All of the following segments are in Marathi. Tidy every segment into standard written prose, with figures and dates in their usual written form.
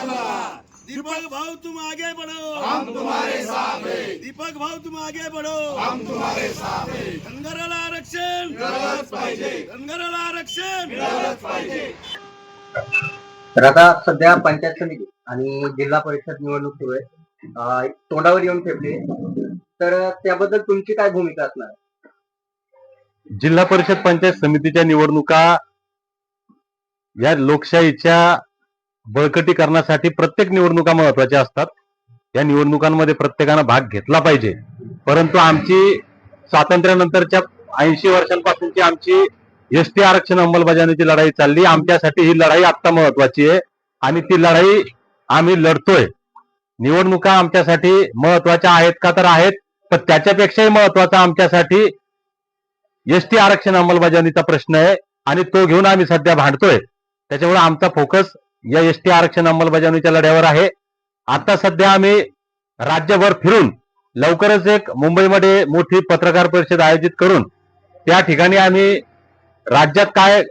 दीपक भाऊ तुम आगे बढ़ो, हम तुम्हारे साथ हैं। दीपक भाऊ तुम आगे बढ़ो, हम तुम्हारे साथ हैं। धनगराला आरक्षण मिळालंच पाहिजे, धनगराला आरक्षण मिळालंच पाहिजे। तर आता सध्या पंचायत समिती आणि जिल्हा परिषद निवडणूक सुरू आहे, तोंडावर येऊन ठेवली, तर त्याबद्दल तुमची काय भूमिका असणार? जिल्हा परिषद पंचायत समितीच्या निवडणुका या लोकशाहीच्या बळकटीकरणासाठी प्रत्येक निवडणुका महत्वाच्या असतात। या निवडणुकांमध्ये प्रत्येकानं भाग घेतला पाहिजे, परंतु आमची स्वातंत्र्यानंतरच्या 80 वर्षांपासूनची आमची एसटी आरक्षण अंमलबजावणीची लढाई चालली। आमच्यासाठी ही लढाई आता महत्वाची आहे आणि ती लढाई आम्ही लढतोय। निवडणुका आमच्यासाठी महत्वाच्या आहेत का? तर आहेत, पण त्याच्यापेक्षाही महत्वाचा आमच्यासाठी एसटी आरक्षण अंमलबजावणीचा प्रश्न आहे आणि तो घेऊन आम्ही सध्या भांडतोय। त्याच्यामुळे आमचा फोकस या एसटी आरक्षण अंमलबजावणीच्या लढ्यावर आहे। आता सध्या आम्ही राज्यभर फिरून लवकरच एक मुंबईमध्ये मोठी पत्रकार परिषद आयोजित करून त्या ठिकाणी आम्ही राज्यात काय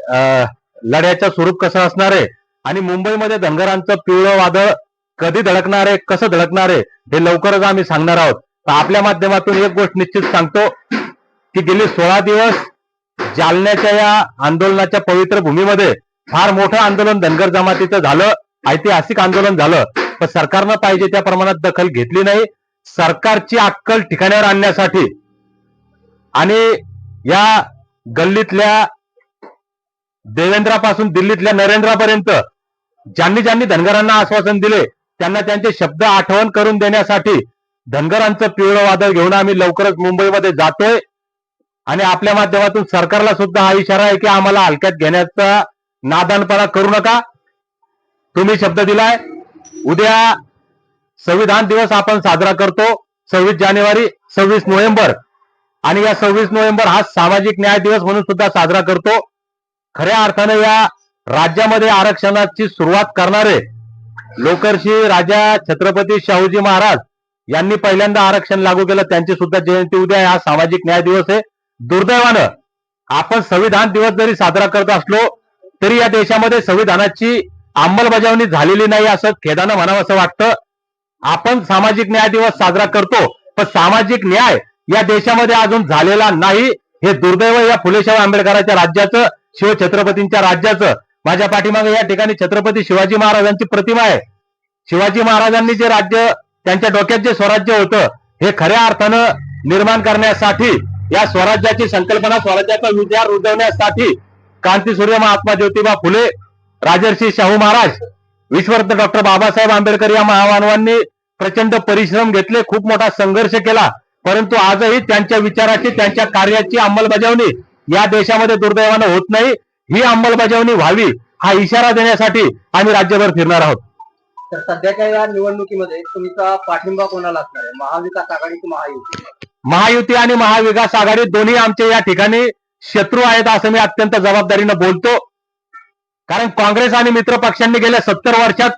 लढ्याचं स्वरूप कसं असणार आहे आणि मुंबईमध्ये धनगरांचं पिवळं वादळ कधी धडकणार आहे, कसं धडकणार आहे हे लवकरच आम्ही सांगणार आहोत। तर आपल्या माध्यमातून एक गोष्ट निश्चित सांगतो की गेली 16 दिवस जालन्याच्या या आंदोलनाच्या पवित्र भूमीमध्ये फार मोठं आंदोलन धनगर जमातीचं झालं, ऐतिहासिक आंदोलन झालं, पण सरकारनं पाहिजे त्या प्रमाणात दखल घेतली नाही। सरकारची अक्कल ठिकाणावर आणण्यासाठी आणि या गल्लीतल्या देवेंद्रापासून दिल्लीतल्या नरेंद्रापर्यंत ज्यांनी ज्यांनी धनगरांना आश्वासन दिले त्यांना त्यांचे शब्द आठवण करून देण्यासाठी धनगरांचं पिवळं वादळ घेऊन आम्ही लवकरच मुंबईमध्ये जातोय आणि आपल्या माध्यमातून सरकारला सुद्धा हा इशारा आहे की आम्हाला हलक्यात घेण्याचा नादानपणा करू नका। तुम्ही शब्द दिलाय, उद्या संविधान दिवस आपण साजरा करतो 26 जानेवारी 26 नोव्हेंबर, आणि या 26 नोव्हेंबर हा सामाजिक न्याय दिवस म्हणून सुद्धा साजरा करतो। खऱ्या अर्थाने या राज्यामध्ये आरक्षणाची सुरुवात करणारे लोकर्षी राजा छत्रपती शाहूजी महाराज यांनी पहिल्यांदा आरक्षण लागू केलं, त्यांची सुद्धा जयंती उद्या आहे। हा सामाजिक न्याय दिवस आहे। दुर्दैवानं आपण संविधान दिवस जरी साजरा करत असलो तरी या देशामध्ये संविधानाची अंमलबजावणी झालेली नाही असं खेदानं म्हणावं असं वाटतं। आपण सामाजिक न्याय दिवस साजरा करतो पण सामाजिक न्याय या देशामध्ये अजून झालेला नाही, हे दुर्दैव या फुलेशाह आंबेडकरांच्या राज्याचं, शिवछत्रपतींच्या राज्याचं। माझ्या पाठीमागे या ठिकाणी छत्रपती शिवाजी महाराजांची प्रतिमा आहे। शिवाजी महाराजांनी जे राज्य, त्यांच्या डोक्यात जे स्वराज्य होतं हे खऱ्या अर्थानं निर्माण करण्यासाठी, या स्वराज्याची संकल्पना, स्वराज्याचा विचार रुजवण्यासाठी क्रांतीसूर्य महात्मा ज्योतिबा फुले, राजर्षी शाहू महाराज, विश्वरत्न डॉक्टर बाबासाहेब आंबेडकर या महामानवांनी प्रचंड परिश्रम घेतले, खूप मोठा संघर्ष केला, परंतु आजही त्यांच्या विचाराची, त्यांच्या कार्याची अंमलबजावणी या देशामध्ये दुर्दैवानं होत नाही। ही अंमलबजावणी व्हावी हा इशारा देण्यासाठी आम्ही राज्यभर फिरणार आहोत। तर सध्याच्या या निवडणुकीमध्ये तुमचा पाठिंबा कोणाला असणार आहे? महाविकास आघाडी की महायुती? महायुती आणि महाविकास आघाडी दोन्ही आमच्या या ठिकाणी शत्रू आहेत असं मी अत्यंत जबाबदारीनं बोलतो, कारण काँग्रेस आणि मित्र पक्षांनी गेल्या 70 वर्षात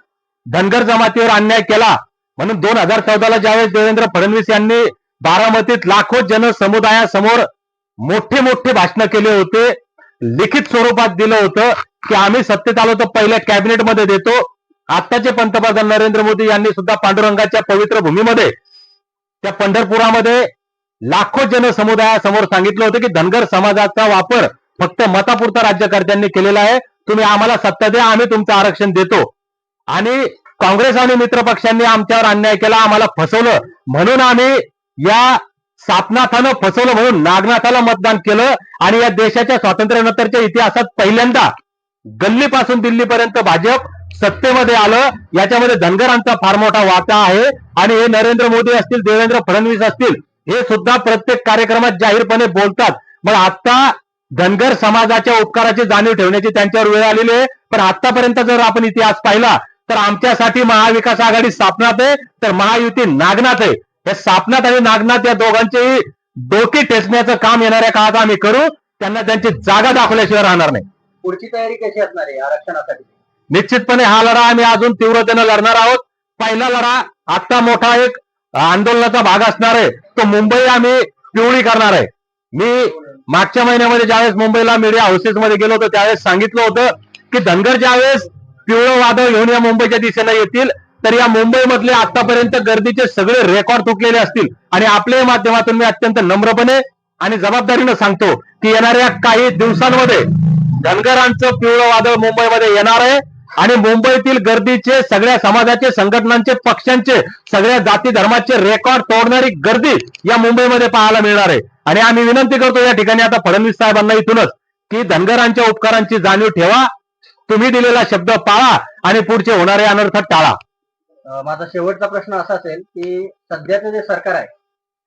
धनगर जमातीवर अन्याय केला। म्हणून 2014ला ज्यावेळेस देवेंद्र फडणवीस यांनी बारामतीत लाखो जनसमुदायासमोर मोठे मोठे भाषण केले होते, लिखित स्वरूपात दिलं होतं की आम्ही सत्तेत आलो तर पहिल्या कॅबिनेट मध्ये देतो। आताचे पंतप्रधान नरेंद्र मोदी यांनी सुद्धा पांडुरंगाच्या पवित्र भूमीमध्ये, त्या पंढरपुरामध्ये लाखो जनसमुदायासमोर सांगितलं होतं की धनगर समाजाचा वापर फक्त मतापुरता राज्यकर्त्यांनी केलेला आहे, तुम्ही आम्हाला सत्ता द्या, आम्ही तुमचं आरक्षण देतो। आणि काँग्रेस आणि मित्र पक्षांनी आमच्यावर अन्याय केला, आम्हाला फसवलं, म्हणून आम्ही या सापनाथानं फसवलं म्हणून नागनाथाला मतदान केलं आणि या देशाच्या स्वातंत्र्यानंतरच्या इतिहासात पहिल्यांदा गल्लीपासून दिल्लीपर्यंत भाजप सत्तेमध्ये आलं। याच्यामध्ये धनगरांचा फार मोठा वाटा आहे आणि हे नरेंद्र मोदी असतील, देवेंद्र फडणवीस असतील, हे सुद्धा प्रत्येक कार्यक्रमात जाहीरपणे बोलतात। मग आता धनगर समाजाच्या उपकाराची जाणीव ठेवण्याची त्यांच्यावर वेळ आलेली आहे, पण आतापर्यंत जर आपण इतिहास पाहिला तर आमच्यासाठी महाविकास आघाडी सापनाथ आहे तर महायुती नागनाथ आहे। हे सापनाथ आणि नागनाथ या दोघांचेही डोके ठेचण्याचं काम येणाऱ्या काळात आम्ही करू, त्यांना त्यांची जागा दाखवल्याशिवाय राहणार नाही। पुढची तयारी कशी असणार आहे आरक्षणासाठी? निश्चितपणे हा लढा आम्ही अजून तीव्रतेनं लढणार आहोत। पहिला लढा आता मोठा एक आंदोलनाचा भाग असणार आहे, तो मुंबई आम्ही पिवळी करणार आहे। मी मागच्या महिन्यामध्ये ज्यावेळेस मुंबईला मीडिया हाऊसेस मध्ये गेलो होतो त्यावेळेस सांगितलं होतं की धनगर ज्यावेळेस पिवळं वादळ घेऊन या मुंबईच्या दिशेने येतील तर या मुंबईमधले आतापर्यंत गर्दीचे सगळे रेकॉर्ड तुटलेले असतील. आणि आपल्या माध्यमातून मी अत्यंत नम्रपणे आणि जबाबदारीनं सांगतो की येणाऱ्या काही दिवसांमध्ये धनगरांचं पिवळं वादळ मुंबईमध्ये येणार आहे आणि मुंबईतील गर्दीचे सगळ्या समाजाचे, संघटनांचे, पक्षांचे, सगळ्या जाती धर्माचे रेकॉर्ड तोडणारी गर्दी या मुंबईमध्ये पाहायला मिळणार आहे. आणि आम्ही विनंती करतो या ठिकाणी आता फडणवीस साहेबांना इथूनच की धनगरांच्या उपकारांची जाणीव ठेवा, तुम्ही दिलेला शब्द पाळा आणि पुढचे होणारे अनर्थ टाळा. माझा शेवटचा प्रश्न असा असेल की सध्याचं जे सरकार आहे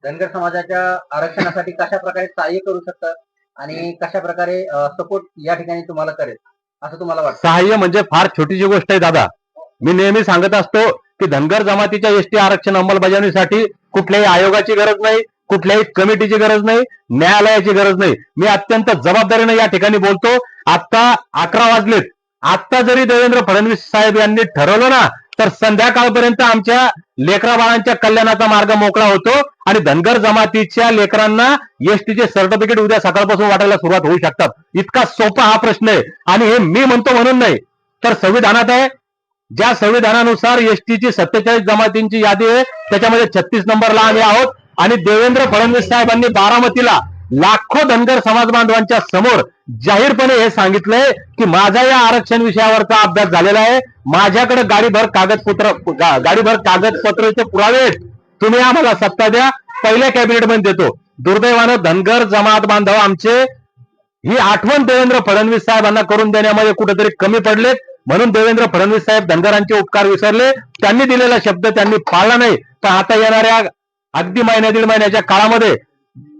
धनगर समाजाच्या आरक्षणासाठी कशा प्रकारे सहाय्य करू शकतं आणि कशा प्रकारे सपोर्ट या ठिकाणी तुम्हाला करेल असं तुम्हाला वाटतं? सहाय्य म्हणजे फार छोटीशी गोष्ट आहे दादा. मी नेहमी सांगत असतो की धनगर जमातीच्या एसटी आरक्षण अंमलबजावणीसाठी कुठल्याही आयोगाची गरज नाही, कुठल्याही कमिटीची गरज नाही, न्यायालयाची गरज नाही. मी अत्यंत जबाबदारीने या ठिकाणी बोलतो. आता 11 वाजलेत. आता जरी देवेंद्र फडणवीस साहेब यांनी ठरवलं ना तर संध्याकाळपर्यंत आमच्या लेकरा बाळांच्या कल्याणाचा मार्ग मोकळा होतो आणि धनगर जमातीच्या लेकरांना एसटीचे सर्टिफिकेट उद्या सकाळपासून वाटायला सुरुवात होऊ शकतात. इतका सोपा हा प्रश्न आहे. आणि हे मी म्हणतो म्हणून नाही तर संविधानात आहे. ज्या संविधानानुसार एसटीची 47 जमातींची यादी आहे त्याच्यामध्ये 36 नंबरला आम्ही आहोत. आणि देवेंद्र फडणवीस साहेबांनी बारामतीला लाखो धनगर समाज बांधवांच्या समोर जाहीरपणे हे सांगितलंय की माझा या आरक्षण विषयावरचा अभ्यास झालेला आहे, माझ्याकडे गाडीभर कागदपत्राचे पुरावे आहेत, तुम्ही आम्हाला सत्ता द्या, पहिल्या कॅबिनेटमध्ये देतो. दुर्दैवानं धनगर जमात बांधव आमचे ही आठवण देवेंद्र फडणवीस साहेबांना करून देण्यामध्ये कुठेतरी कमी पडलेत. म्हणून देवेंद्र फडणवीस साहेब धनगरांचे उपकार विसरले. त्यांनी दिलेला शब्द त्यांनी पाळला नाही. पण आता येणाऱ्या अगदी महिन्या दीड महिन्याच्या काळामध्ये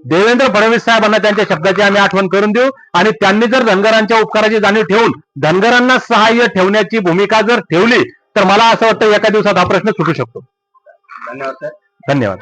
देवेंद्र फडणवीस साहेबांना त्यांच्या शब्दाची आम्ही आठवण करून देऊ. आणि त्यांनी जर धनगरांच्या उपकाराची जाणीव ठेवून धनगरांना सहाय्य ठेवण्याची भूमिका जर ठेवली तर मला असं वाटतं एका दिवसात हा प्रश्न सुटू शकतो. धन्यवाद सर. धन्यवाद.